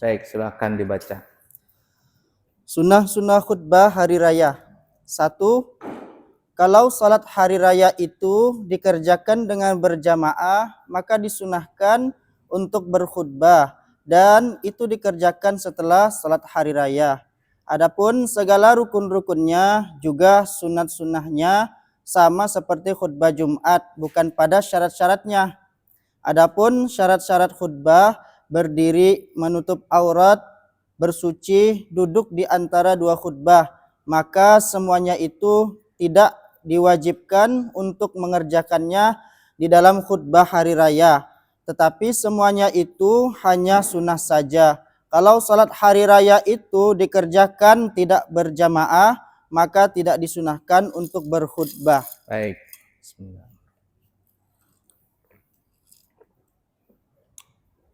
Baik, silakan dibaca. Sunnah-sunnah khutbah hari raya. 1. Kalau salat hari raya itu dikerjakan dengan berjamaah, maka disunahkan untuk berkhutbah dan itu dikerjakan setelah salat hari raya. Adapun segala rukun-rukunnya juga sunat-sunnahnya sama seperti khutbah Jumat, bukan pada syarat-syaratnya. Adapun syarat-syarat khutbah berdiri, menutup aurat, bersuci, duduk di antara dua khutbah, maka semuanya itu tidak diwajibkan untuk mengerjakannya di dalam khutbah hari raya. Tetapi semuanya itu hanya sunnah saja. Kalau salat hari raya itu dikerjakan tidak berjamaah, maka tidak disunahkan untuk berkhutbah. Baik. Bismillah.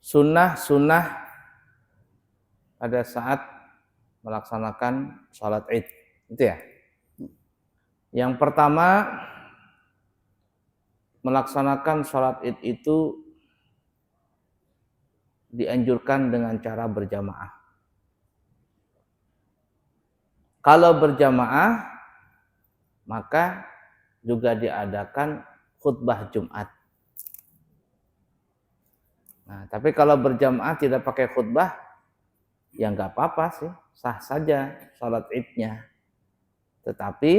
Sunnah pada saat melaksanakan sholat Id, itu ya. Yang pertama, melaksanakan sholat Id itu dianjurkan dengan cara berjamaah. Kalau berjamaah, maka juga diadakan khutbah Jumat. Nah, tapi kalau berjamaah tidak pakai khutbah, ya nggak apa-apa sih, sah saja sholat Idnya. Tetapi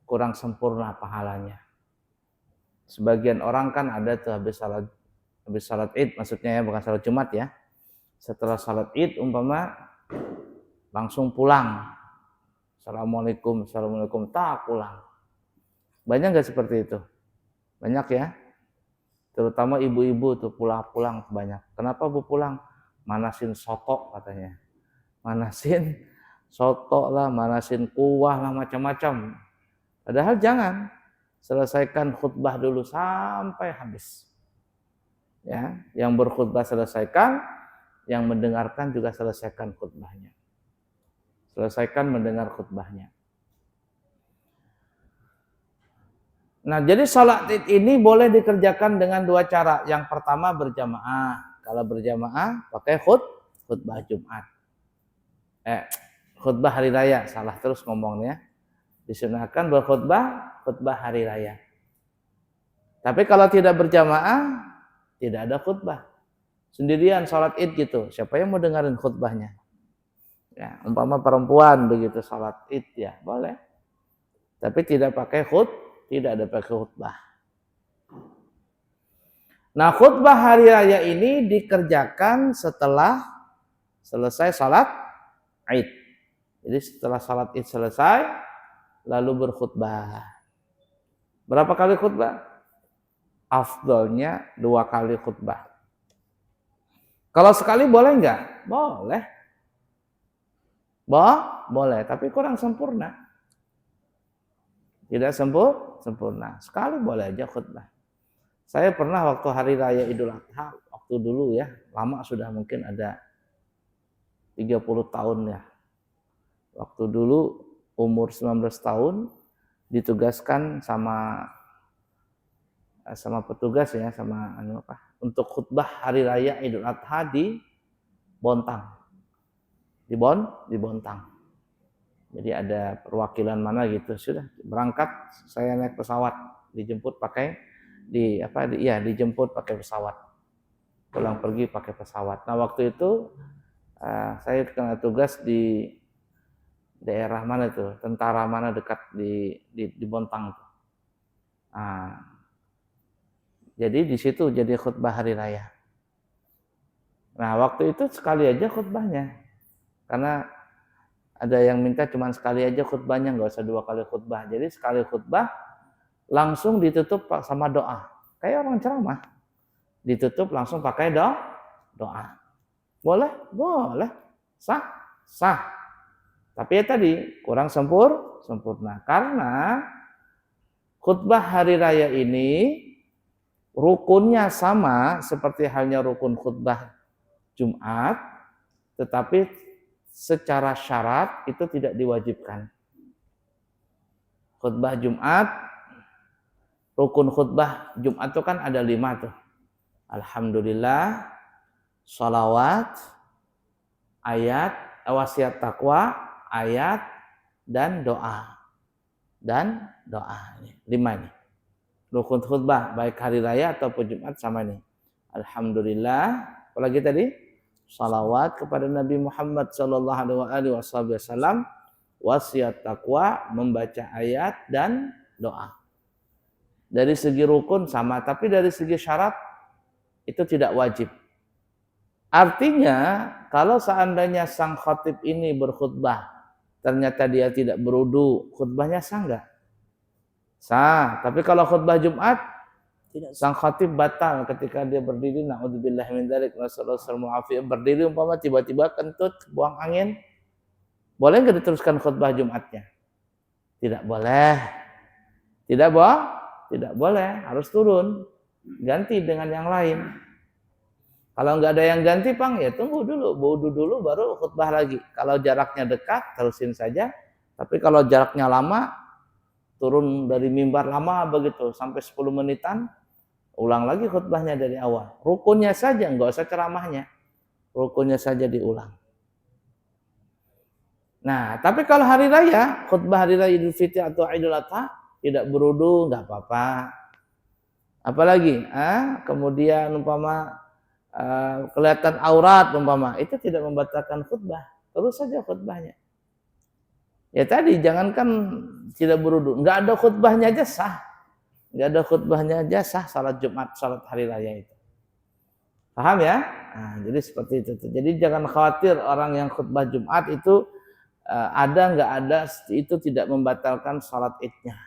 kurang sempurna pahalanya. Sebagian orang kan ada tuh habis salat Id, maksudnya ya, bukan salat Jumat ya. Setelah salat Id umpama langsung pulang. Assalamualaikum, tak pulang. Banyak nggak seperti itu? Banyak ya. Terutama ibu-ibu tuh pulang banyak. Kenapa bu pulang? Manasin soto katanya. Manasin soto lah, manasin kuah lah, macam-macam. Padahal jangan. Selesaikan khutbah dulu sampai habis. Ya, yang berkhutbah selesaikan, yang mendengarkan juga selesaikan khutbahnya. Selesaikan mendengar khutbahnya. Nah, jadi sholat Id ini boleh dikerjakan dengan dua cara. Yang pertama berjamaah. Kalau berjamaah pakai khutbah Jumat. Khutbah hari raya, salah terus ngomongnya. Disunahkan khutbah hari raya. Tapi kalau tidak berjamaah, tidak ada khutbah. Sendirian sholat Id gitu. Siapa yang mau dengerin khutbahnya? Ya, umpama perempuan begitu sholat Id ya, boleh. Tapi tidak ada pakai khutbah. Nah, khutbah hari raya ini dikerjakan setelah selesai salat Id. Jadi setelah salat Id selesai, lalu berkhutbah. Berapa kali khutbah? Afdolnya 2 kali khutbah. Kalau sekali boleh enggak? Boleh. Boleh, tapi kurang sempurna. Tidak sempurna. Sekali boleh aja khutbah. Saya pernah waktu hari raya Idul Adha, waktu dulu ya, lama sudah mungkin ada 30 tahun ya. Waktu dulu umur 19 tahun ditugaskan sama petugas ya, sama untuk khutbah hari raya Idul Adha di Bontang. Di Bontang. Jadi ada perwakilan mana gitu, sudah berangkat saya naik pesawat, dijemput pakai dijemput pakai pesawat. Pulang pergi pakai pesawat. Nah, waktu itu saya kena tugas di daerah mana itu, tentara mana dekat di Bontang. Nah, jadi di situ jadi khutbah hari raya. Nah, waktu itu sekali aja khutbahnya. Karena ada yang minta cuma sekali aja khutbahnya, nggak usah 2 kali khutbah. Jadi sekali khutbah langsung ditutup sama doa. Kayak orang ceramah. Ditutup langsung pakai doa. Boleh? Boleh. Sah. Tapi ya tadi kurang sempurna. Karena khutbah hari raya ini rukunnya sama seperti halnya rukun khutbah Jumat, tetapi secara syarat itu tidak diwajibkan. Khutbah Jumat, rukun khutbah Jumat itu kan ada 5 tuh. Alhamdulillah, sholawat, ayat, wasiat takwa, ayat, dan doa. Dan doa. 5 ini. Rukun khutbah baik hari raya ataupun Jumat sama ini. Alhamdulillah. Apalagi tadi? Salawat kepada Nabi Muhammad sallallahu alaihi wasallam, wasiat takwa, membaca ayat dan doa. Dari segi rukun sama, tapi dari segi syarat itu tidak wajib. Artinya kalau seandainya sang khatib ini berkhutbah ternyata dia tidak berwudu, khutbahnya sah enggak? Sah. Tapi kalau khutbah Jumat Tidak. sang khatib batal ketika dia berdiri, naudzubillah min dzalik, nasallallahu alaihi berdiri umpama tiba-tiba kentut buang angin, boleh enggak diteruskan khutbah Jumatnya? Tidak boleh. Tidak boleh, harus turun, ganti dengan yang lain. Kalau enggak ada yang ganti, Pang, ya tunggu dulu, wudu dulu baru khutbah lagi. Kalau jaraknya dekat, terusin saja. Tapi kalau jaraknya lama, turun dari mimbar lama begitu sampai 10 menitan, ulang lagi khutbahnya dari awal. Rukunnya saja, enggak usah ceramahnya. Rukunnya saja diulang. Nah, tapi kalau hari raya, khutbah hari raya Idul Fitri atau Idul Adha, tidak berwudu, enggak apa-apa. Apalagi, kemudian umpama kelihatan aurat umpama, itu tidak membatalkan khutbah. Terus saja khutbahnya. Ya tadi, jangankan tidak berwudu, enggak ada khutbahnya aja sah. Enggak ada khutbahnya aja sah salat Jumat, salat hari raya itu. Paham ya? Nah, jadi seperti itu. Jadi jangan khawatir orang yang khutbah Jumat itu ada enggak ada, itu tidak membatalkan salat Idnya.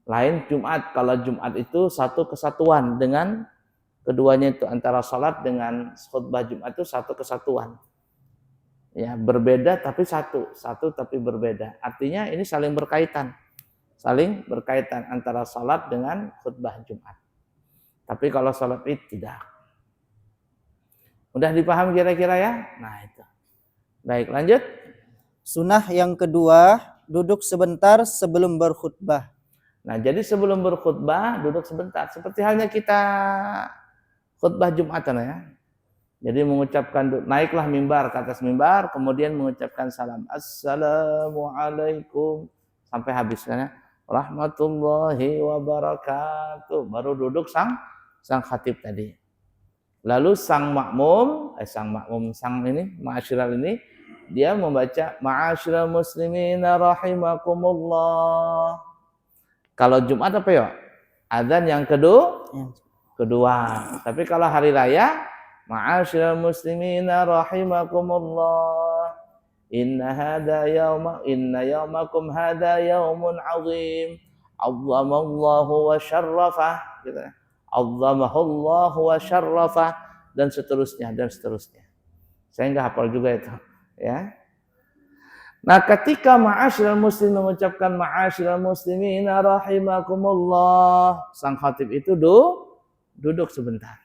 Lain Jumat, kalau Jumat itu satu kesatuan dengan keduanya, itu antara salat dengan khutbah Jumat itu satu kesatuan. Ya, berbeda tapi satu tapi berbeda. Artinya ini saling berkaitan. Saling berkaitan antara salat dengan khutbah Jumat. Tapi kalau salat Id tidak. Mudah dipaham kira-kira ya? Nah, itu. Baik, lanjut. Sunnah yang kedua, duduk sebentar sebelum berkhutbah. Nah, jadi sebelum berkhutbah duduk sebentar. Seperti halnya kita khutbah Jumatan ya. Jadi mengucapkan, naiklah mimbar ke atas mimbar, kemudian mengucapkan salam. Assalamualaikum. Sampai habis kan ya. Rahmatullahi wabarakatuh. Baru duduk sang khatib tadi. Lalu sang ma'asyiral ini, dia membaca ma'asyiral muslimina rahimakumullah. Kalau Jumat apa ya? Adzan yang kedua. Tapi kalau hari raya, ma'asyiral muslimina rahimakumullah. Inna yaumakum hada yaumun azim. Azzamallahu wa syarrafah. Gitu. Azzamallahu wa syarrafah, dan seterusnya. Saya enggak hafal juga itu, ya. Nah, ketika ma'asyiral muslim mengucapkan ma'asyiral muslimina rahimakumullah, sang khatib itu duduk sebentar.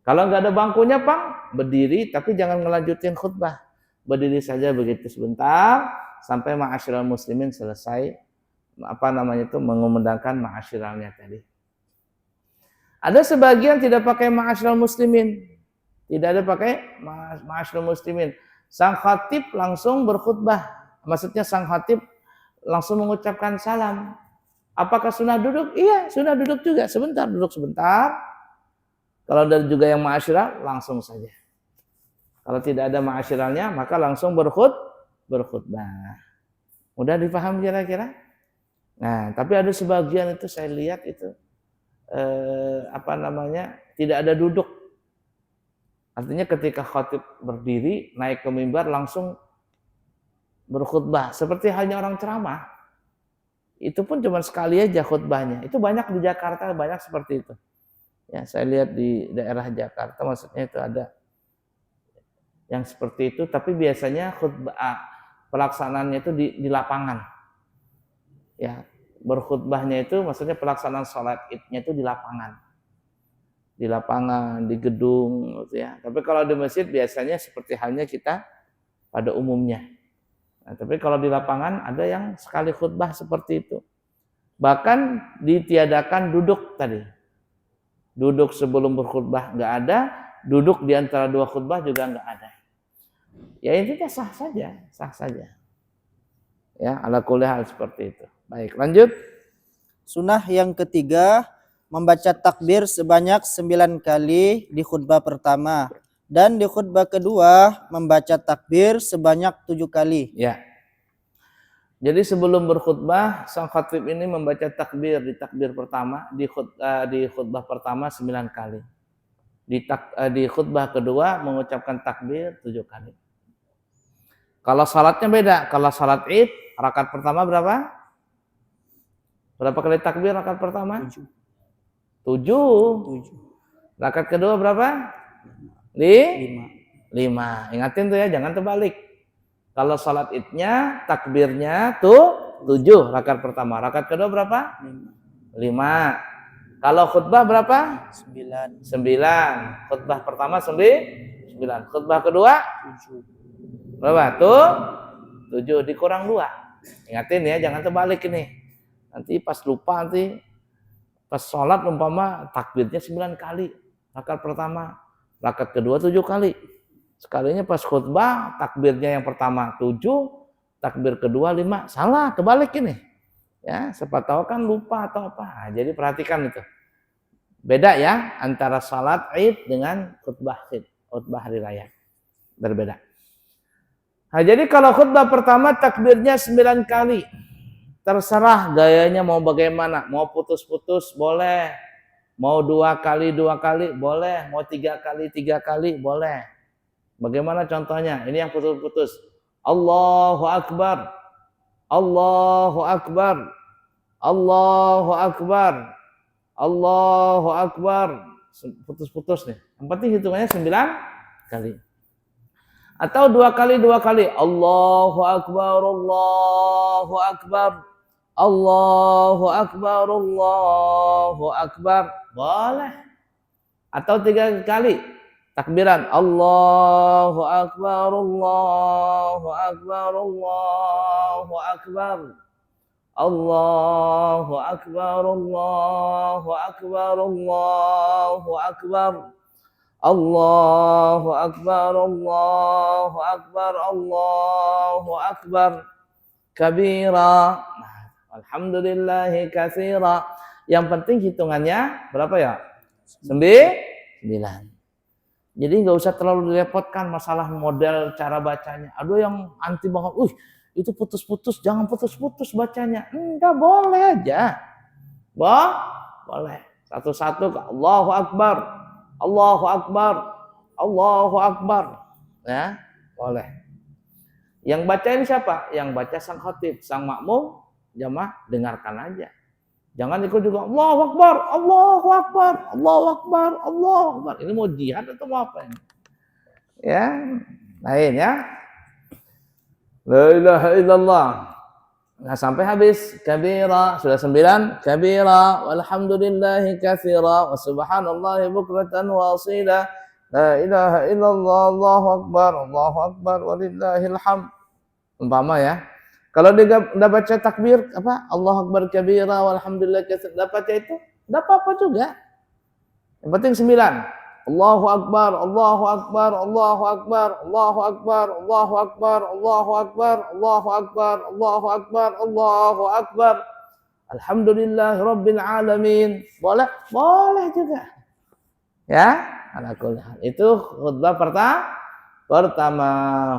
Kalau enggak ada bangkunya, Pang, berdiri, tapi jangan ngelanjutin khutbah. Berdiri saja begitu sebentar sampai ma'asyiral muslimin selesai mengumandangkan ma'asyiralnya tadi. Ada sebagian tidak pakai ma'asyiral muslimin. Tidak ada pakai ma'asyiral muslimin. Sang khatib langsung berkhutbah. Maksudnya sang khatib langsung mengucapkan salam. Apakah sunnah duduk? Iya, sunnah duduk juga. Duduk sebentar. Kalau ada juga yang ma'asyiral, langsung saja. Kalau tidak ada ma'asyiralnya, maka langsung berkhutbah. Mudah dipaham kira-kira? Nah, tapi ada sebagian itu saya lihat itu tidak ada duduk. Artinya ketika khatib berdiri naik ke mimbar langsung berkhutbah seperti halnya orang ceramah. Itu pun cuma sekali aja khutbahnya. Itu banyak di Jakarta, banyak seperti itu. Ya, saya lihat di daerah Jakarta maksudnya itu ada yang seperti itu, tapi biasanya khutbah pelaksanaannya itu di lapangan. Ya, berkhutbahnya itu maksudnya pelaksanaan sholat Idnya itu di lapangan. Di lapangan, di gedung gitu ya. Tapi kalau di masjid biasanya seperti halnya kita pada umumnya. Nah, tapi kalau di lapangan ada yang sekali khutbah seperti itu. Bahkan ditiadakan duduk tadi. Duduk sebelum berkhutbah enggak ada, duduk di antara dua khutbah juga nggak ada. Ya intinya sah saja. Ya, ala kulli hal seperti itu. Baik, lanjut. Sunnah yang ketiga, membaca takbir sebanyak 9 kali di khutbah pertama. Dan di khutbah kedua, membaca takbir sebanyak 7 kali. Ya. Jadi sebelum berkhutbah, sang khatib ini membaca takbir di takbir pertama, di khutbah pertama 9 kali. Di khutbah kedua mengucapkan takbir 7 kali. Kalau salatnya beda. Kalau salat Id, rakaat pertama berapa? Berapa kali takbir rakaat pertama? 7. 7. Rakaat kedua berapa? 5. Ingatin tuh ya, jangan terbalik. Kalau salat Id-nya, takbirnya tuh 7 rakaat pertama. Rakaat kedua berapa? 5. Kalau khutbah berapa? 9. 9. Khutbah pertama 9. Khutbah kedua? 7. Berapa? Tuh 7 dikurang 2. Ingatin ya, jangan terbalik ini. Nanti pas lupa, pas sholat umpama takbirnya 9 kali. Rakaat pertama. Rakaat kedua 7 kali. Sekalinya pas khutbah takbirnya yang pertama 7, takbir kedua 5. Salah, kebalik ini. Ya, siapa tahu kan lupa atau apa. Nah, jadi perhatikan itu. Beda ya antara salat Id dengan khutbah Id, khutbah hari raya. Berbeda. Nah, jadi kalau khutbah pertama takbirnya 9 kali. Terserah gayanya mau bagaimana, mau putus-putus boleh, mau 2 kali boleh, mau 3 kali boleh. Bagaimana contohnya? Ini yang putus-putus. Allahu Akbar, Allahu Akbar, Allahu Akbar, Allahu Akbar. Putus-putus nih. Yang penting hitungannya 9 kali. Atau 2 kali. Allahu Akbar, Allahu Akbar, Allahu Akbar, Allahu Akbar. Boleh. Atau 3 kali. Takbiran. Allahu Akbar, Allahu Akbar, Allahu Akbar. Allahu Akbar, Allahu Akbar, Allahu Akbar. Allahu Akbar, Allahu Akbar, Allahu Akbar. Kabira. Alhamdulillahi katsira. Yang penting hitungannya berapa ya? 9. Jadi nggak usah terlalu direpotkan masalah model cara bacanya. Aduh yang anti banget, itu putus-putus, jangan putus-putus bacanya. Enggak, boleh aja. Boleh. Satu-satu, Allahu Akbar, Allahu Akbar, Allahu Akbar. Ya, boleh. Yang bacain siapa? Yang baca sang khatib, sang makmum, jamaah dengarkan aja. Jangan ikut juga Allahu Akbar, Allahu Akbar, Allahu Akbar, Allahu Akbar. Ini mau jihad atau mau apa ini? Ya, lain ya. La ilaha illallah. Nah, sampai habis. Kabira, sudah 9. Kabira, walhamdulillahi katsira, wa subhanallahi bukratan wa asila. La ilaha illallah, Allahu Akbar, walillahil hamd. Umpama ya. Kalau dia enggak baca takbir apa? Allahu Akbar kabira walhamdulillah katsira. Enggak baca itu, enggak apa-apa juga. Yang penting 9. Allahu Akbar, Allahu Akbar, Allahu Akbar, Allahu Akbar, Allahu Akbar, Allahu Akbar, Allahu Akbar, Allahu Akbar, Allahu Akbar. Alhamdulillahirabbil alamin. Boleh? Boleh juga. Ya, ala kulli hal. Itu khutbah pertama.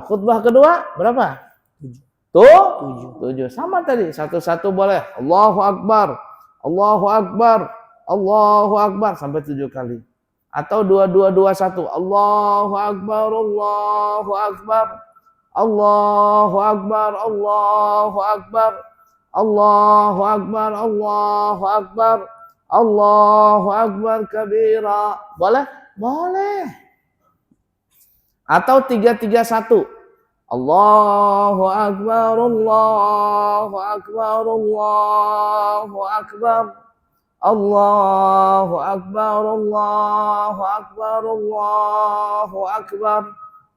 Khutbah kedua berapa? 7. Sama tadi, satu-satu boleh. Allahu Akbar, Allahu Akbar, Allahu Akbar sampai 7 kali. Atau 2-2-2-1. Allahu Akbar, Allahu Akbar, Allahu Akbar, Allahu Akbar, Allahu Akbar, Allahu Akbar, Allahu Akbar kabira. Boleh? Boleh. Atau 3-3-1. Allahu Akbar, Allahu Akbar, Allahu Akbar, Allahu Akbar, Allahu Akbar, Allahu Akbar,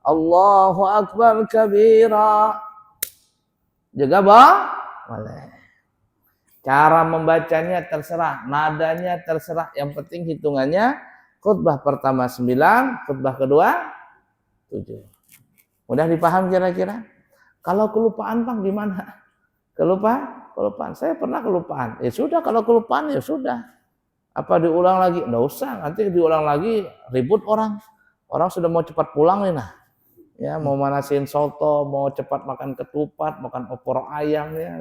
Allahu Akbar kabira. Juga boleh. Cara membacanya terserah, nadanya terserah. Yang penting hitungannya Khutbah pertama 9, khutbah kedua 7. Mudah dipaham kira-kira? Kalau kelupaan Bang gimana? Kelupaan. Saya pernah kelupaan. Ya sudah, kalau kelupaan ya sudah. Apa diulang lagi? Nggak usah, nanti diulang lagi ribut orang. Orang sudah mau cepat pulang nih nah. Ya, mau manasin soto, mau cepat makan ketupat, makan opor ayam ya.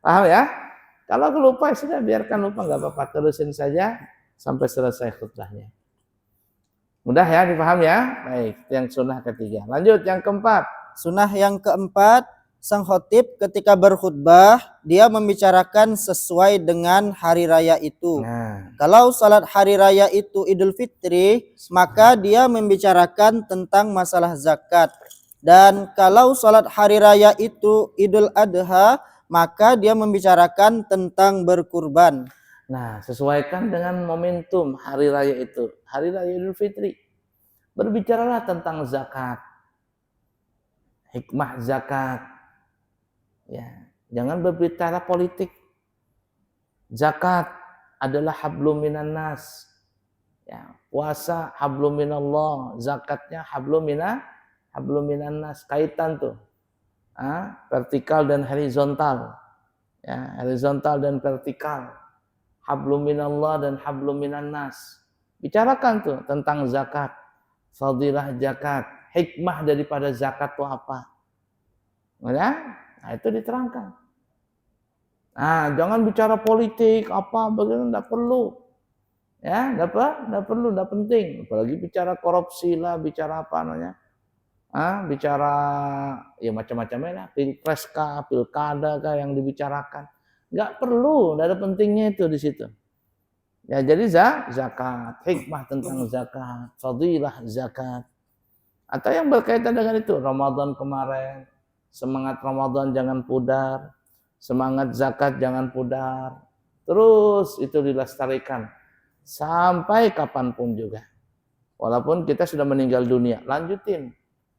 Paham ya? Kalau lupa sudah biarkan lupa, nggak apa-apa, terusin saja sampai selesai khutbahnya. Mudah ya dipaham ya? Baik, yang sunnah ketiga. Lanjut yang keempat. Sunnah yang keempat, sang khotib ketika berkhutbah dia membicarakan sesuai dengan hari raya itu. Nah, Kalau salat hari raya itu Idul Fitri, maka dia membicarakan tentang masalah zakat. Dan kalau salat hari raya itu Idul Adha, maka dia membicarakan tentang berkurban. nah, sesuaikan dengan momentum hari raya itu. Hari raya Idul Fitri. Berbicaralah tentang zakat. Hikmah zakat. Ya, jangan berbicara politik. Zakat adalah hablum minan nas. Ya, puasa hablum minallah, zakatnya hablum minan nas. Kaitan tuh. Vertikal dan horizontal. Ya, horizontal dan vertikal. Hablum minallah dan hablum minan nas. Bicarakan tuh tentang zakat, fadilah zakat, hikmah daripada zakat itu apa. Ya? Nah, itu diterangkan. Nah, jangan bicara politik apa bagaimana, enggak perlu. Ya, enggak perlu, enggak penting. Apalagi bicara korupsi lah, bicara apa namanya? Bicara ya macam-macamnya lah, pilpres kah, pilkada kah yang dibicarakan. Enggak perlu, enggak ada pentingnya itu di situ. Ya, jadi zakat, hikmah tentang zakat, fadilah zakat. Atau yang berkaitan dengan itu, Ramadan kemarin, semangat Ramadan jangan pudar, semangat zakat jangan pudar. Terus itu dilestarikan sampai kapanpun juga. Walaupun kita sudah meninggal dunia, lanjutin.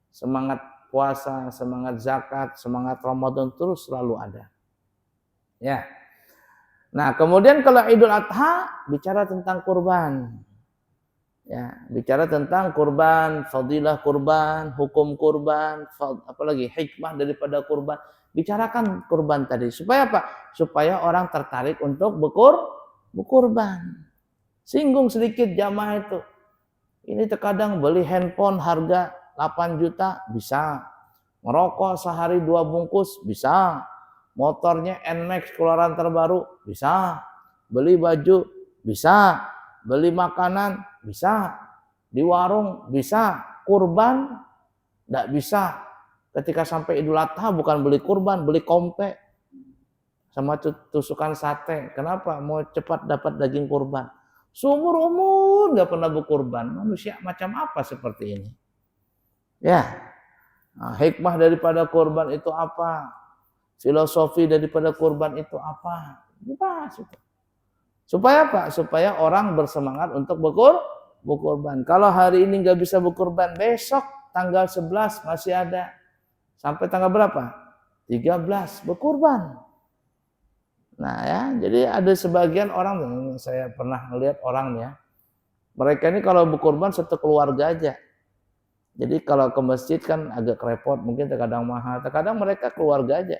Semangat puasa, semangat zakat, semangat Ramadan terus selalu ada. Ya. Nah, kemudian kalau Idul Adha bicara tentang kurban. Ya, bicara tentang kurban, fadilah kurban, hukum kurban, apalagi hikmah daripada kurban. Bicarakan kurban tadi. Supaya apa? Supaya orang tertarik untuk berkurban. Singgung sedikit jamaah itu. Ini terkadang beli handphone harga 8 juta bisa. Merokok sehari 2 bungkus bisa. Motornya NMAX keluaran terbaru bisa. Beli baju bisa. Beli makanan bisa. Di warung bisa. Kurban enggak bisa. Ketika sampai Idul Adha bukan beli kurban, beli kompe sama tusukan sate. Kenapa? Mau cepat dapat daging kurban. Seumur umur nggak pernah berkurban. Manusia macam apa seperti ini? Ya, nah, hikmah daripada kurban itu apa? Filosofi daripada kurban itu apa? Dibahas itu. Supaya apa? Supaya orang bersemangat untuk berkurban. Kalau hari ini nggak bisa berkurban, besok tanggal 11 masih ada. Sampai tanggal berapa? 13 berkurban. Nah ya, jadi ada sebagian orang, saya pernah melihat orangnya, mereka ini kalau berkurban satu keluarga aja. Jadi kalau ke masjid kan agak repot, mungkin terkadang mahal, terkadang mereka keluarga aja.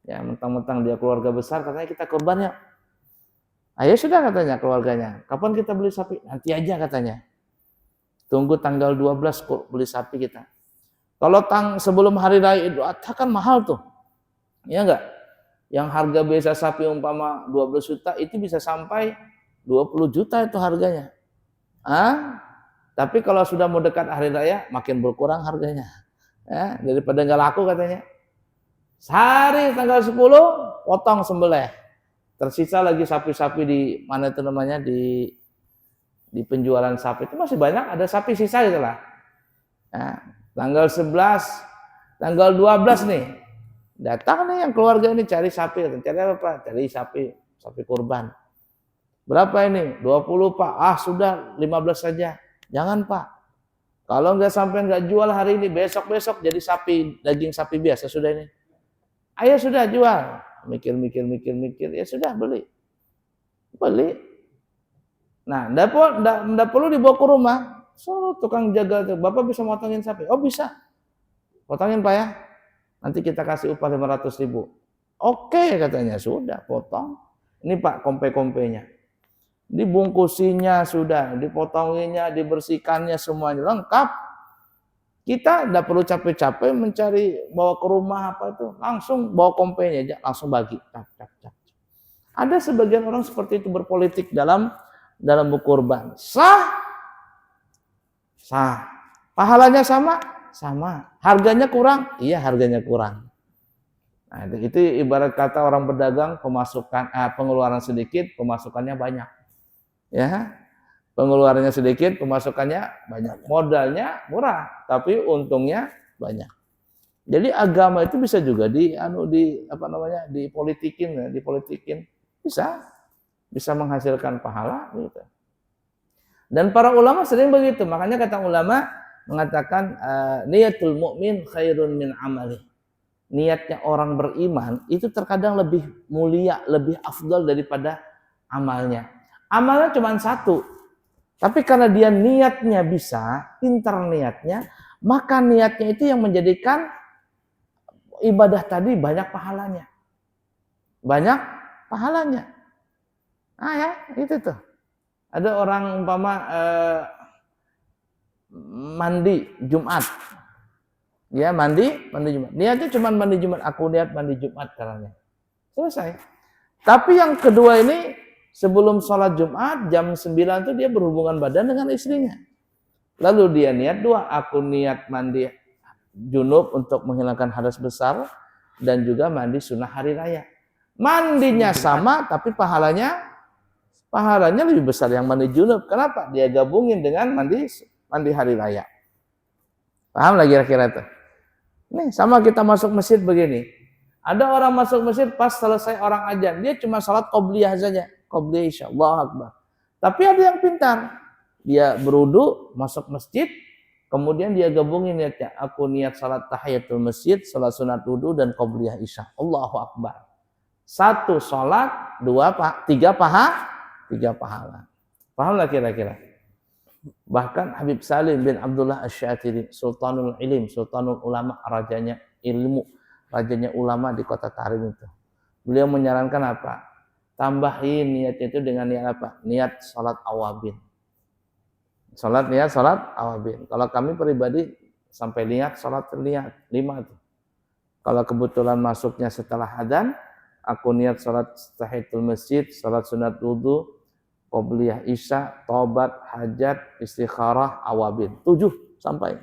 Ya mentang-mentang dia keluarga besar, katanya kita kurban ya. Ayo sudah katanya keluarganya, kapan kita beli sapi? Nanti aja katanya. Tunggu tanggal 12 beli sapi kita. Kalau sebelum hari raya Idul Adha kan mahal tuh. Ya enggak? Yang harga biasa sapi umpama 12 juta itu bisa sampai 20 juta itu harganya. Tapi kalau sudah mau dekat hari raya makin berkurang harganya. Ya, daripada nggak laku katanya. Sehari tanggal 10 potong sembelih. Tersisa lagi sapi-sapi di mana itu namanya di penjualan sapi itu masih banyak, ada sapi sisa gitu lah. Nah, tanggal 11, tanggal 12 nih. Datang nih yang keluarga ini cari sapi, cari apa? Cari sapi kurban. Berapa ini? 20 Pak. Sudah 15 saja. Jangan Pak. Kalau nggak jual hari ini, besok jadi daging sapi biasa sudah ini. Ayo sudah jual. Mikir, ya sudah beli. Nah, nggak perlu dibawa ke rumah. So, tukang jaga, Bapak bisa motongin sapi? Oh bisa, potongin Pak ya. Nanti kita kasih upah 500.000. Oke katanya, sudah potong. Ini Pak kompe-kompenya. Dibungkusinya sudah, dipotonginnya, dibersihkannya semuanya lengkap. Kita tidak perlu capek-capek mencari bawa ke rumah apa itu, langsung bawa kompenya aja, langsung bagi. Ada sebagian orang seperti itu berpolitik dalam berkurban. Sah, sah. Pahalanya sama, sama. Harganya kurang, iya harganya kurang. Nah, itu ibarat kata orang berdagang pengeluaran sedikit, pemasukannya banyak. Ya, pengeluarannya sedikit, pemasukannya banyak. Modalnya murah, tapi untungnya banyak. Jadi agama itu bisa juga dipolitikin, bisa menghasilkan pahala gitu. Dan para ulama sering begitu, makanya kata ulama mengatakan niyatul mukmin khairun min amali. Niatnya orang beriman itu terkadang lebih mulia, lebih afdal daripada amalnya. Amalnya cuma satu, tapi karena dia niatnya bisa, pintar niatnya, maka niatnya itu yang menjadikan ibadah tadi banyak pahalanya. Banyak pahalanya. Ah ya, itu tuh. Ada orang umpama mandi Jumat. Dia mandi Jumat. Niatnya cuma mandi Jumat. Aku niat mandi Jumat caranya. Selesai. Tapi yang kedua ini sebelum sholat Jumat jam 9 itu dia berhubungan badan dengan istrinya. Lalu dia niat dua. Aku niat mandi junub untuk menghilangkan hadas besar dan juga mandi sunnah hari raya. Mandinya sama tapi pahalanya lebih besar yang mandi junub. Kenapa? Dia gabungin dengan mandi hari raya. Paham lagi kira-kira itu? Nih sama kita masuk masjid begini. Ada orang masuk masjid pas selesai orang azan, dia cuma salat qobliyah saja. Qobliyah Isya, Allahu Akbar. Tapi ada yang pintar. Dia berudu, masuk masjid, kemudian dia gabungin niatnya. Aku niat salat tahiyatul masjid, salat sunat wudu dan qobliyah Isya. Allahu Akbar. 1 salat, 3 pahala. Paham lah kira-kira? Bahkan Habib Salim bin Abdullah Asy-Syatiri, Sultanul Ilim, Sultanul Ulama, rajanya ilmu, rajanya ulama di kota Tarim itu. Beliau menyarankan apa? Tambahin niatnya itu dengan niat apa? Niat salat awabin. Niat salat awabin. Kalau kami pribadi sampai niat salat 5 itu. Kalau kebetulan masuknya setelah adzan, aku niat salat tahiyatul masjid, salat sunat wudu, qobliyah Isya, tobat, hajat, istikharah, awabin. 7 sampai.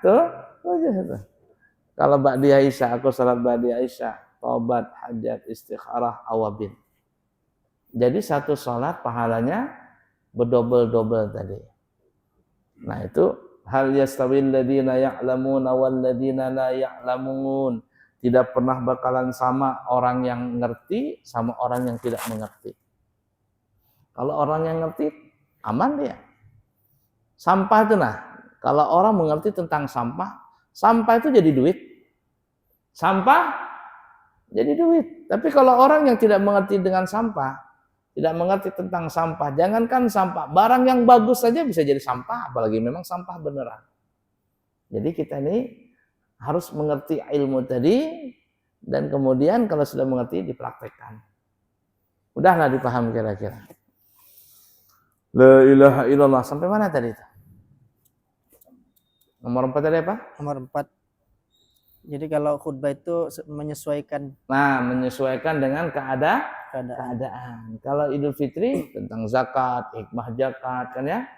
Tuh. Kalau ba'diyah Isya, aku salat ba'diyah Isya, tobat, hajat, istikharah, awabin. Jadi 1 salat pahalanya berdobel-dobel tadi. Nah itu hal yastawil ladzina ya'lamuna wal ladzina la ya'lamun. Tidak pernah bakalan sama orang yang ngerti sama orang yang tidak mengerti. Kalau orang yang ngerti, aman dia. Sampah itu kalau orang mengerti tentang sampah itu jadi duit. Sampah jadi duit. Tapi kalau orang yang tidak mengerti dengan sampah, tidak mengerti tentang sampah, jangankan sampah, barang yang bagus saja bisa jadi sampah, apalagi memang sampah beneran. Jadi kita ini harus mengerti ilmu tadi dan kemudian kalau sudah mengerti dipraktekkan. Udahlah dipaham kira-kira. La ilaha illallah sampai mana tadi itu? Nomor 4 tadi apa? Nomor 4. Jadi kalau khutbah itu menyesuaikan. Nah, menyesuaikan dengan keadaan. Kalau Idul Fitri tentang zakat, hikmah zakat kan ya,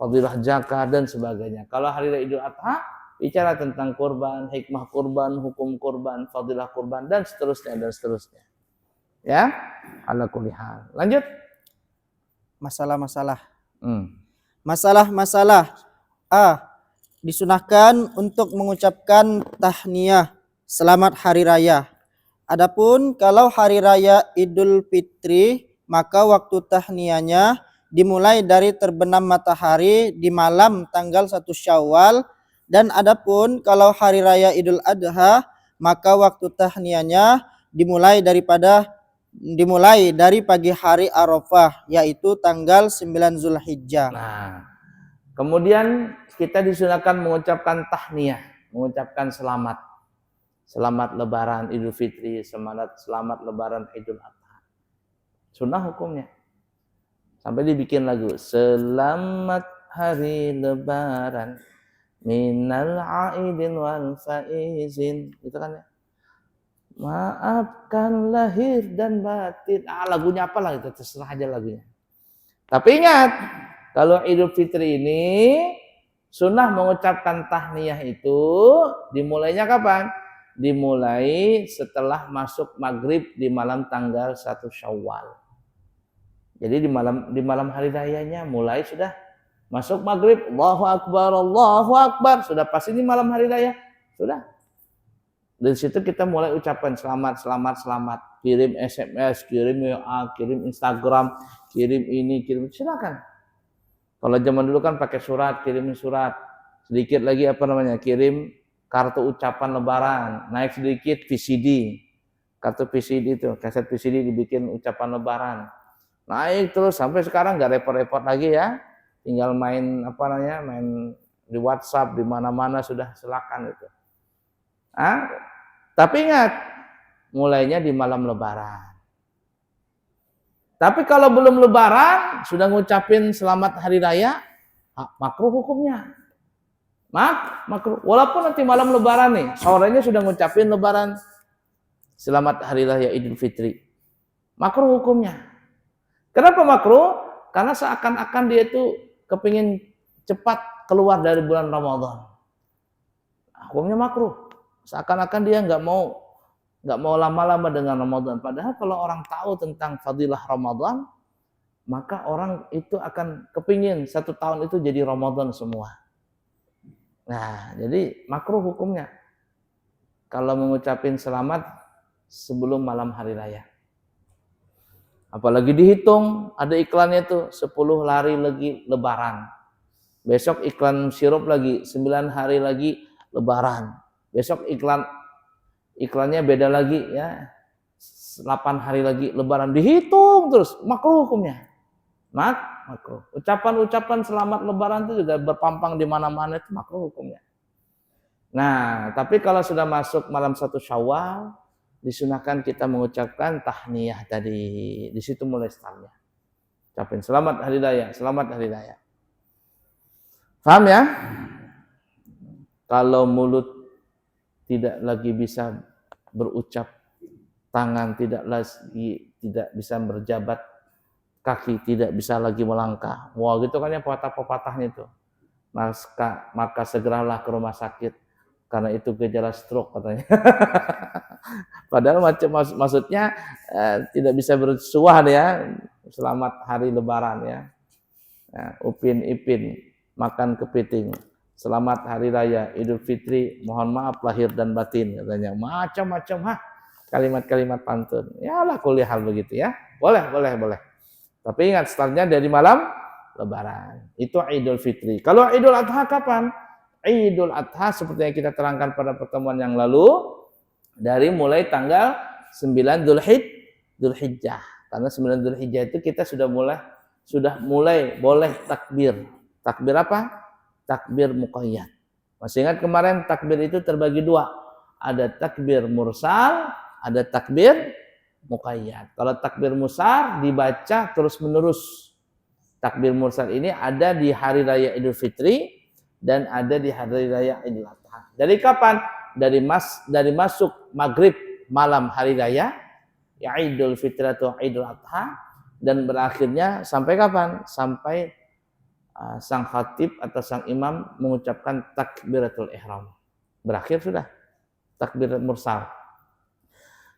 fadilah zakat dan sebagainya. Kalau hari raya Idul Adha bicara tentang kurban, hikmah kurban, hukum kurban, fadilah kurban dan seterusnya. Ya, ala kulli hal. Lanjut. Masalah-masalah. Masalah-masalah. A. Disunahkan untuk mengucapkan tahniyah selamat hari raya. Adapun kalau hari raya Idul Fitri, maka waktu tahniyahnya dimulai dari terbenam matahari di malam tanggal 1 Syawal. Dan adapun kalau hari raya Idul Adha, maka waktu tahniyahnya dimulai daripada dimulai dari pagi hari Arafah, yaitu tanggal 9 Zulhijjah. Nah, kemudian kita disunahkan mengucapkan tahniyah, mengucapkan selamat. Selamat Lebaran Idul Fitri, selamat Lebaran Idul Adha. Sunnah hukumnya. Sampai dibikin lagu. Selamat hari Lebaran minal aidin wal faizin. Gitu kan ya. Maafkan lahir dan batin. Lagunya apalah itu, terserah aja lagunya. Tapi ingat, kalau Idul Fitri ini sunnah mengucapkan tahniyah itu dimulainya kapan? Dimulai setelah masuk maghrib di malam tanggal 1 Syawal. Jadi di malam hari rayanya mulai sudah masuk maghrib, Allahu Akbar, sudah pasti ini malam hari raya, sudah. Dari situ kita mulai ucapan selamat, kirim SMS, kirim WA, kirim Instagram, kirim ini, kirim, silakan. Kalau zaman dulu kan pakai surat, kirimin surat. Sedikit lagi kirim kartu ucapan lebaran, naik sedikit VCD. Kartu VCD itu, kaset VCD dibikin ucapan lebaran. Naik terus sampai sekarang nggak repot-repot lagi ya. Tinggal main main di WhatsApp di mana-mana sudah, silakan itu. Tapi ingat, mulainya di malam lebaran. Tapi kalau belum lebaran, sudah ngucapin selamat hari raya, makruh hukumnya. Makruh. Walaupun nanti malam lebaran nih, sorenya sudah ngucapin lebaran, selamat hari raya Idul Fitri. Makruh hukumnya. Kenapa makruh? Karena seakan-akan dia itu kepingin cepat keluar dari bulan Ramadan. Hukumnya makruh. Seakan-akan dia nggak mau lama-lama dengan Ramadan. Padahal kalau orang tahu tentang fadilah Ramadan, maka orang itu akan kepingin 1 tahun itu jadi Ramadan semua. Nah, jadi makruh hukumnya kalau mengucapin selamat sebelum malam hari raya. Apalagi dihitung, ada iklannya tuh 10 hari lagi lebaran. Besok iklan sirup lagi, 9 hari lagi lebaran. Besok iklannya beda lagi ya. 8 hari lagi lebaran, dihitung terus, makruh hukumnya. Makruh. Ucapan-ucapan selamat lebaran itu juga berpampang di mana-mana, itu makruh hukumnya. Nah, tapi kalau sudah masuk malam 1 Syawal, disunahkan kita mengucapkan tahniyah tadi. Di situ mulai startnya. Ucapin selamat hari raya, selamat hari raya. Paham ya? Kalau mulut tidak lagi bisa berucap, tangan tidak bisa berjabat, kaki tidak bisa lagi melangkah. Wah, gitu kan ya pepatah-pepatahnya itu. Maka segeralah ke rumah sakit karena itu gejala stroke katanya. Padahal maksudnya tidak bisa bersuah ya. Selamat hari lebaran ya. Upin Ipin makan kepiting. Selamat hari raya Idul Fitri, mohon maaf lahir dan batin katanya. Macam-macam kalimat-kalimat pantun. Ya lah kuliah hal begitu ya. Boleh. Tapi ingat startnya dari malam lebaran. Itu Idul Fitri. Kalau Idul Adha kapan? Idul Adha seperti yang kita terangkan pada pertemuan yang lalu, dari mulai tanggal 9 Dzulhijjah. Karena 9 Dzulhijjah itu kita sudah mulai boleh takbir. Takbir apa? Takbir muqayyad. Masih ingat kemarin takbir itu terbagi 2. Ada takbir mursal, ada takbir muqayyad. Kalau takbir mursal dibaca terus-menerus. Takbir mursal ini ada di hari raya Idul Fitri dan ada di hari raya Idul Adha. Dari kapan? Dari masuk maghrib malam hari raya ya Idul Fitri atau Idul Adha, dan berakhirnya sampai kapan? Sampai sang khatib atau sang imam mengucapkan takbiratul ihram. Berakhir sudah takbir mursal.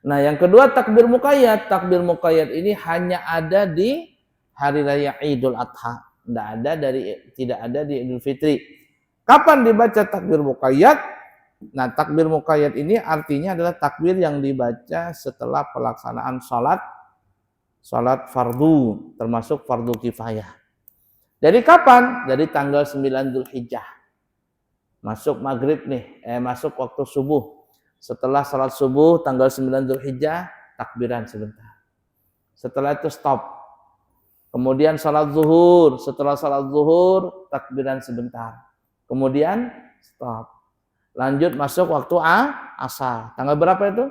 Nah, yang kedua takbir muqayyad. Takbir muqayyad ini hanya ada di hari raya Idul Adha, tidak ada di Idul Fitri. Kapan dibaca takbir muqayyad? Nah, takbir muqayyad ini artinya adalah takbir yang dibaca setelah pelaksanaan salat fardu, termasuk fardu kifayah. Dari kapan? Dari tanggal 9 Dzulhijjah. Masuk maghrib nih, masuk waktu subuh. Setelah salat subuh tanggal 9 Dzulhijjah, takbiran sebentar. setelah itu stop. Kemudian salat zuhur, setelah salat zuhur takbiran sebentar. Kemudian stop. Lanjut masuk waktu asar. Tanggal berapa itu?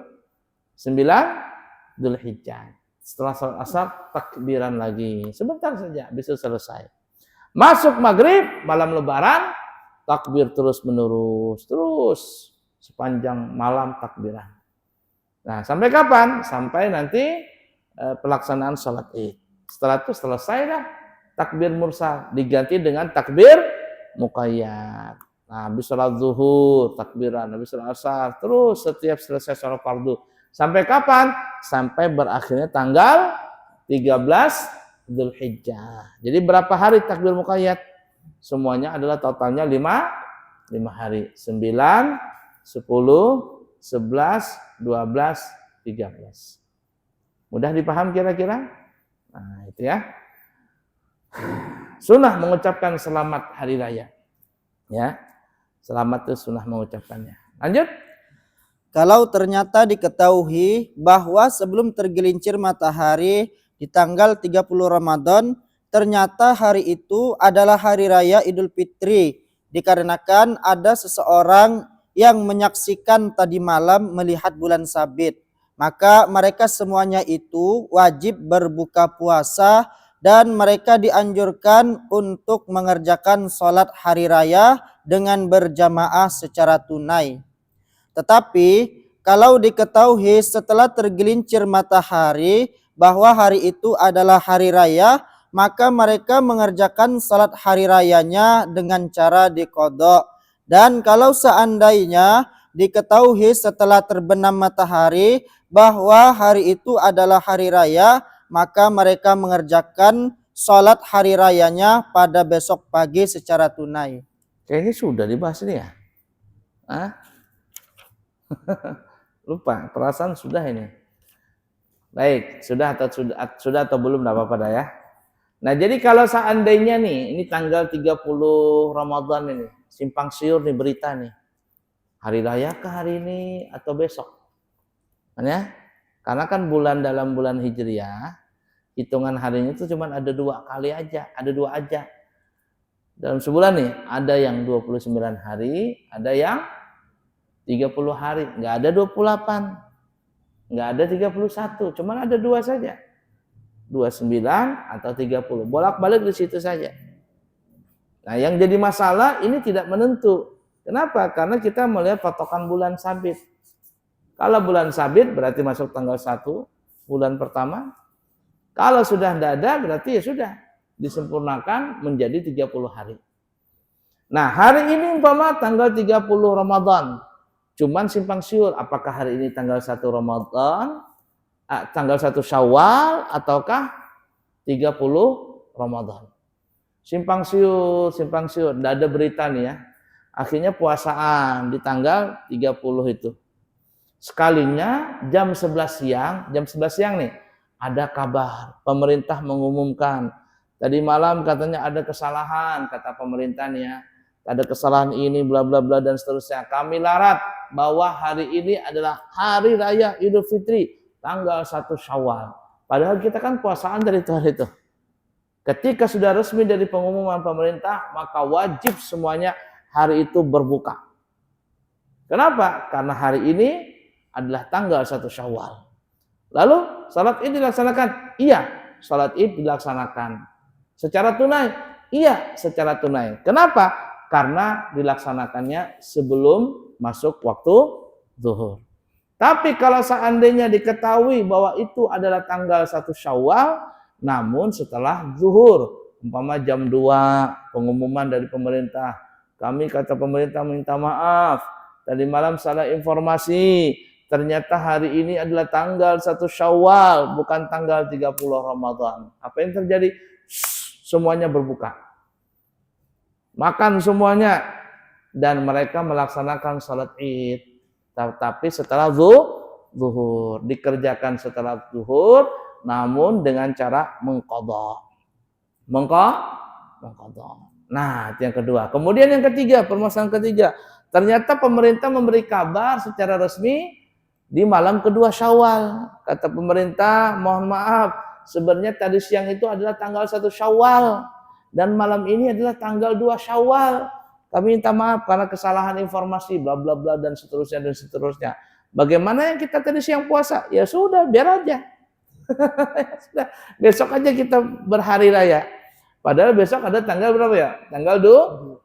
9 Dzulhijjah. Setelah salat asar takbiran lagi. Sebentar saja bisa selesai. Masuk maghrib malam lebaran takbir terus menerus, terus sepanjang malam takbiran. Nah, sampai kapan? Sampai nanti pelaksanaan salat Id. Setelah itu selesai dah takbir mursal diganti dengan takbir muqayyad. Nah, habis salat zuhur takbiran, habis salat asar, terus setiap selesai salat fardu. Sampai kapan? Sampai berakhirnya tanggal 13 Dzulhijjah. Jadi berapa hari takbir muqayyad? Semuanya adalah totalnya 5 hari. 9, 10, 11, 12, 13. Mudah dipaham kira-kira? Nah, itu ya. Sunnah mengucapkan selamat hari raya. Ya. Selamat itu sunnah mengucapkannya. Lanjut. Kalau ternyata diketahui bahwa sebelum tergelincir matahari di tanggal 30 Ramadan, ternyata hari itu adalah hari raya Idul Fitri, dikarenakan ada seseorang yang menyaksikan tadi malam melihat bulan sabit, maka mereka semuanya itu wajib berbuka puasa dan mereka dianjurkan untuk mengerjakan sholat hari raya dengan berjamaah secara tunai. Tetapi kalau diketahui setelah tergelincir matahari bahwa hari itu adalah hari raya, maka mereka mengerjakan salat hari rayanya dengan cara diqadha. Dan kalau seandainya diketahui setelah terbenam matahari bahwa hari itu adalah hari raya, maka mereka mengerjakan salat hari rayanya pada besok pagi secara tunai. Kayaknya sudah dibahas ini ya. Hah? Lupa, perasaan sudah ini. Baik, sudah atau belum, enggak apa-apa dah ya. Nah, jadi kalau seandainya nih, ini tanggal 30 Ramadan ini, simpang siur nih berita nih. Hari raya ke hari ini atau besok? Ya? Karena kan dalam bulan Hijriah, hitungan harinya itu cuma ada 2 kali aja, ada 2 aja. Dalam sebulan nih, ada yang 29 hari, ada yang 30 hari, nggak ada 28, nggak ada 31, cuman ada 2 saja. 29 atau 30, bolak-balik di situ saja. Nah, yang jadi masalah ini tidak menentu. Kenapa? Karena kita melihat patokan bulan sabit. Kalau bulan sabit berarti masuk tanggal 1 bulan pertama. Kalau sudah tidak ada berarti ya sudah disempurnakan menjadi 30 hari. Nah, hari ini umpama tanggal 30 Ramadan. Cuman simpang siur, apakah hari ini tanggal 1 Ramadan, tanggal 1 Syawal, ataukah 30 Ramadan. Simpang siur, tidak ada berita nih ya. Akhirnya puasaan di tanggal 30 itu. Sekalinya jam 11 siang nih, ada kabar, pemerintah mengumumkan. Tadi malam katanya ada kesalahan, kata pemerintah nih ya. Ada kesalahan ini, bla bla bla dan seterusnya. Kami larat bahwa hari ini adalah hari raya Idul Fitri, tanggal 1 Syawal. Padahal kita kan puasaan dari hari itu. Ketika sudah resmi dari pengumuman pemerintah, maka wajib semuanya hari itu berbuka. Kenapa? Karena hari ini adalah tanggal 1 Syawal. Lalu salat Id dilaksanakan? Iya, salat Id dilaksanakan. Secara tunai? Iya, secara tunai. Kenapa? Karena dilaksanakannya sebelum masuk waktu zuhur. Tapi kalau seandainya diketahui bahwa itu adalah tanggal 1 Syawal, namun setelah zuhur, umpama jam 2 pengumuman dari pemerintah, kami kata pemerintah minta maaf, tadi malam salah informasi, ternyata hari ini adalah tanggal 1 Syawal, bukan tanggal 30 Ramadan. Apa yang terjadi? Semuanya berbuka. Makan semuanya dan mereka melaksanakan salat Id. Tapi setelah zuhur, dikerjakan setelah zuhur, namun dengan cara mengqadha. Mengqadha. Nah, itu yang kedua. Kemudian yang ketiga, permasalahan ketiga, ternyata pemerintah memberi kabar secara resmi di malam kedua Syawal. Kata pemerintah, mohon maaf, sebenarnya tadi siang itu adalah tanggal 1 Syawal dan malam ini adalah tanggal 2 Syawal. Kami minta maaf karena kesalahan informasi bla bla bla dan seterusnya dan seterusnya. Bagaimana yang kita tadi siang puasa? Ya sudah, biar aja. Sudah, besok aja kita berhari raya. Padahal besok ada tanggal berapa ya? Tanggal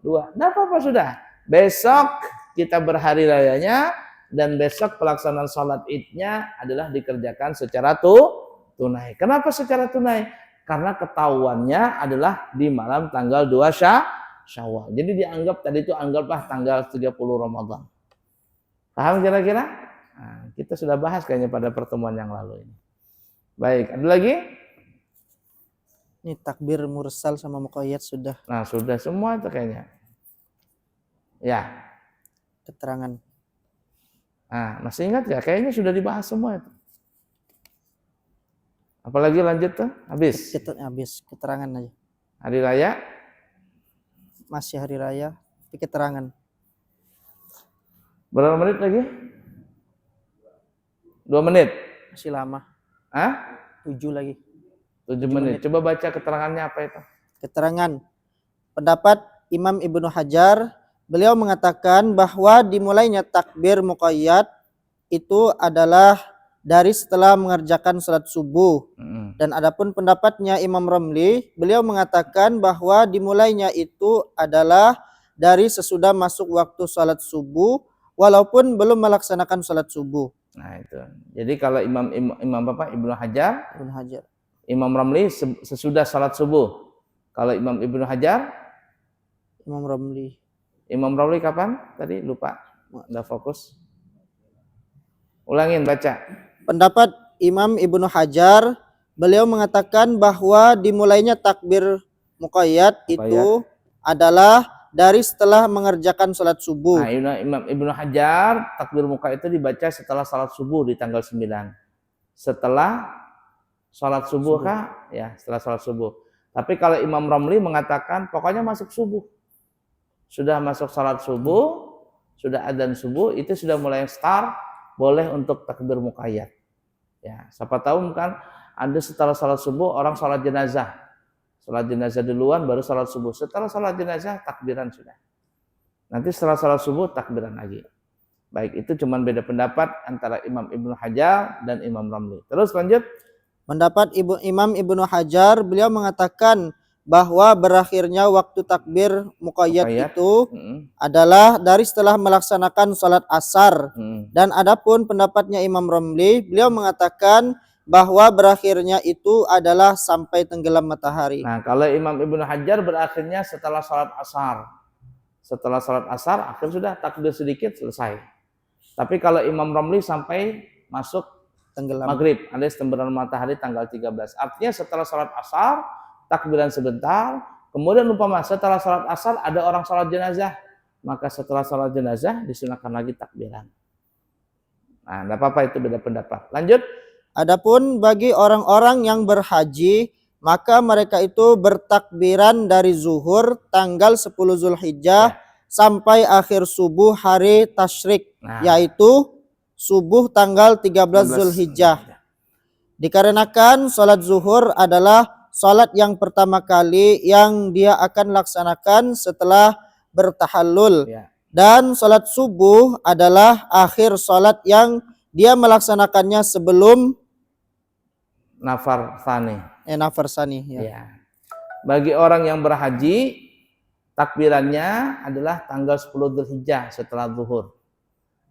2. Nah, apa-apa sudah. Besok kita berhari rayanya dan besok pelaksanaan sholat idnya adalah dikerjakan secara tunai. Kenapa secara tunai? Karena ketahuannya adalah di malam tanggal 2 Syawal. Jadi dianggap tadi itu anggaplah tanggal 30 Ramadan. Paham kira-kira? Nah, kita sudah bahas kayaknya pada pertemuan yang lalu ini. Baik, ada lagi? Ini takbir mursal sama muqayyad sudah. Nah, sudah semua itu kayaknya. Ya. Keterangan. Nah, masih ingat ya? Kayaknya sudah dibahas semua itu. Apalagi lanjut tuh? Habis. Habis, keterangan aja. Hari raya? Masih hari raya, tapi keterangan. Berapa menit lagi? 2 menit. Masih lama. Hah? 7 lagi. 7 menit. Coba baca keterangannya apa itu? Keterangan. Pendapat Imam Ibnu Hajar, beliau mengatakan bahwa dimulainya takbir muqayyad itu adalah dari setelah mengerjakan salat subuh. Dan adapun pendapatnya Imam Ramli, beliau mengatakan bahwa dimulainya itu adalah dari sesudah masuk waktu salat subuh walaupun belum melaksanakan salat subuh. Nah, itu. Jadi kalau Imam Bapak Ibnu Hajar, Imam Ramli sesudah salat subuh. Kalau Imam Ibnu Hajar, Imam Ramli. Imam Ramli kapan? Tadi lupa. Enggak fokus. Ulangin baca. Pendapat Imam Ibnu Hajar, beliau mengatakan bahwa dimulainya takbir muqayyad itu adalah dari setelah mengerjakan salat subuh. Nah, Imam Ibnu Hajar takbir muqayyad itu dibaca setelah salat subuh di tanggal 9. Setelah salat subuh kah? Ya, setelah salat subuh. Tapi kalau Imam Ramli mengatakan pokoknya masuk subuh. Sudah masuk salat subuh, sudah adzan subuh, itu sudah mulai start, boleh untuk takbir muqayyad. Ya, siapa tahu kan ada setelah salat subuh orang salat jenazah. Salat jenazah duluan baru salat subuh. Setelah salat jenazah takbiran sudah. Nanti setelah salat subuh takbiran lagi. Baik, itu cuma beda pendapat antara Imam Ibnu Hajar dan Imam Ramli. Terus lanjut. Pendapat Imam Ibnu Hajar, beliau mengatakan bahwa berakhirnya waktu takbir muqayyad itu adalah dari setelah melaksanakan salat asar. Dan adapun pendapatnya Imam Ramli, beliau mengatakan bahwa berakhirnya itu adalah sampai tenggelam matahari. Nah, kalau Imam Ibnu Hajar berakhirnya setelah salat asar. Setelah salat asar, akhir sudah takbir sedikit selesai. Tapi kalau Imam Ramli sampai masuk tenggelam maghrib, alias tenggelam matahari tanggal 13. Artinya setelah salat asar takbiran sebentar, kemudian umpama setelah salat asar ada orang salat jenazah, maka setelah salat jenazah disunahkan lagi takbiran. Nah, enggak apa-apa, itu beda pendapat. Lanjut. Adapun bagi orang-orang yang berhaji, maka mereka itu bertakbiran dari zuhur tanggal 10 Zulhijjah sampai akhir subuh hari tasyrik, yaitu subuh tanggal 13 Zulhijjah. Dikarenakan salat zuhur adalah salat yang pertama kali yang dia akan laksanakan setelah bertahallul. Dan salat subuh adalah akhir salat yang dia melaksanakannya sebelum nafar tsani. Nafar tsani, ya. Bagi orang yang berhaji, takbirannya adalah tanggal 10 Dzulhijjah setelah zuhur.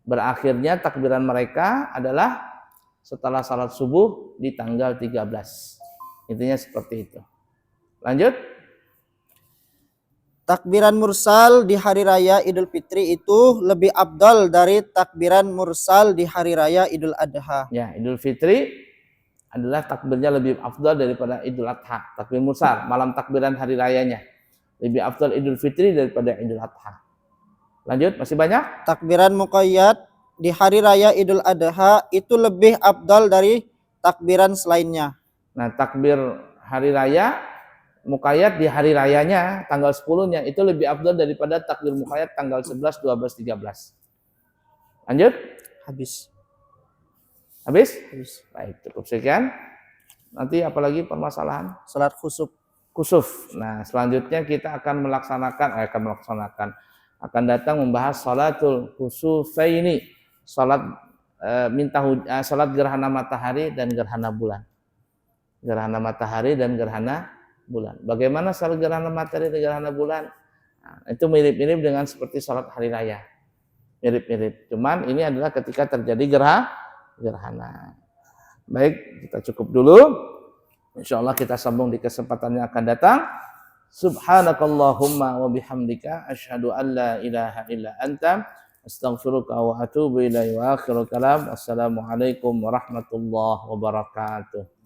Berakhirnya takbiran mereka adalah setelah salat subuh di tanggal 13. Intinya seperti itu. Lanjut. Takbiran mursal di hari raya Idul Fitri itu lebih afdal dari takbiran mursal di hari raya Idul Adha. Ya, Idul Fitri adalah takbirnya lebih afdal daripada Idul Adha. Takbir mursal, malam takbiran hari rayanya. Lebih afdal Idul Fitri daripada Idul Adha. Lanjut, masih banyak? Takbiran muqayyad di hari raya Idul Adha itu lebih afdal dari takbiran selainnya. Nah, takbir hari raya muqayyad di hari rayanya tanggal 10-nya itu lebih afdal daripada takbir muqayyad tanggal 11, 12, 13. Lanjut? Habis. Habis? Baik, cukup sekian. Nanti apalagi permasalahan Salat khusuf. kusuf. Nah, selanjutnya kita akan akan datang membahas salatul kusufaini, salat salat gerhana matahari dan gerhana bulan. Gerhana matahari dan gerhana bulan. Bagaimana salat gerhana matahari dan gerhana bulan? Nah, itu mirip-mirip dengan seperti salat hari raya. Mirip-mirip. Cuman ini adalah ketika terjadi gerhana. Baik, kita cukup dulu. Insyaallah kita sambung di kesempatan yang akan datang. Subhanakallahumma wa bihamdika asyhadu an la ilaha illa anta astaghfiruka wa atubu ilaihi wa akhiru kalam. Wassalamualaikum warahmatullahi wabarakatuh.